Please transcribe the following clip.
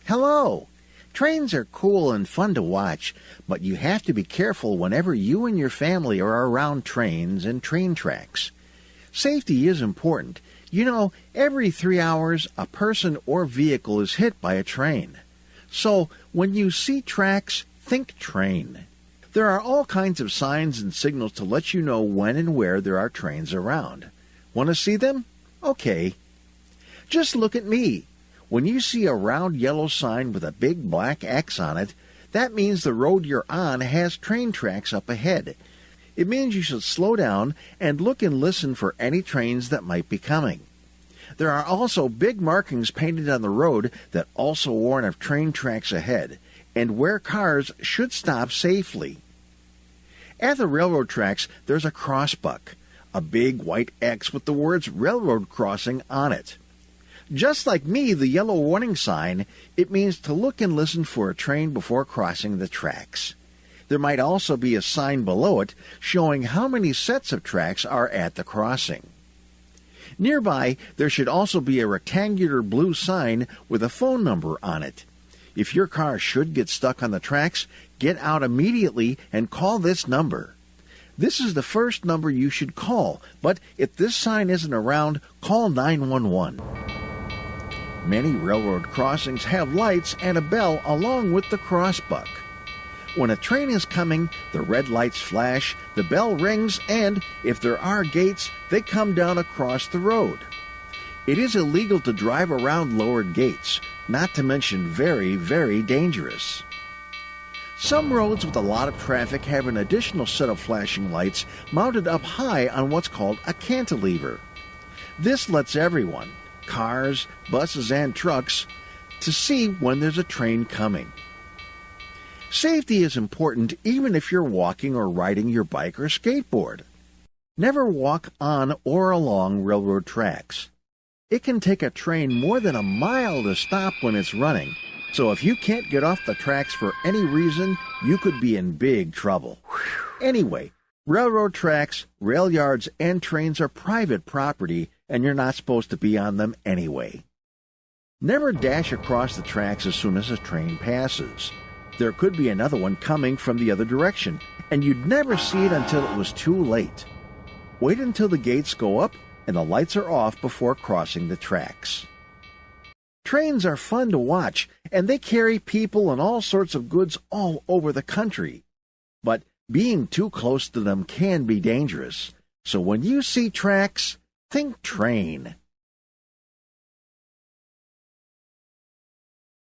Hello! Trains are cool and fun to watch, but you have to be careful whenever you and your family are around trains and train tracks. Safety is important. You know, every 3 hours, a person or vehicle is hit by a train. So, when you see tracks, think train. There are all kinds of signs and signals to let you know when and where there are trains around. Want to see them? Okay. Just look at me. When you see a round yellow sign with a big black X on it, that means the road you're on has train tracks up ahead. It means you should slow down and look and listen for any trains that might be coming. There are also big markings painted on the road that also warn of train tracks ahead and where cars should stop safely. At the railroad tracks, there's a crossbuck, a big white X with the words railroad crossing on it. Just like me, the yellow warning sign, it means to look and listen for a train before crossing the tracks. There might also be a sign below it showing how many sets of tracks are at the crossing. Nearby, there should also be a rectangular blue sign with a phone number on it. If your car should get stuck on the tracks, get out immediately and call this number. This is the first number you should call, but if this sign isn't around, call 911. Many railroad crossings have lights and a bell along with the crossbuck. When a train is coming, the red lights flash, the bell rings, and if there are gates, they come down across the road. It is illegal to drive around lowered gates, not to mention very, very dangerous. Some roads with a lot of traffic have an additional set of flashing lights mounted up high on what's called a cantilever. This lets everyone, cars, buses, and trucks, to see when there's a train coming. Safety is important even if you're walking or riding your bike or skateboard. Never walk on or along railroad tracks. It can take a train more than a mile to stop when it's running, so if you can't get off the tracks for any reason, you could be in big trouble. Anyway, railroad tracks, rail yards, and trains are private property, and you're not supposed to be on them anyway. Never dash across the tracks as soon as a train passes. There could be another one coming from the other direction, and you'd never see it until it was too late. Wait until the gates go up and the lights are off before crossing the tracks. Trains are fun to watch, and they carry people and all sorts of goods all over the country. But being too close to them can be dangerous, so when you see tracks, think train.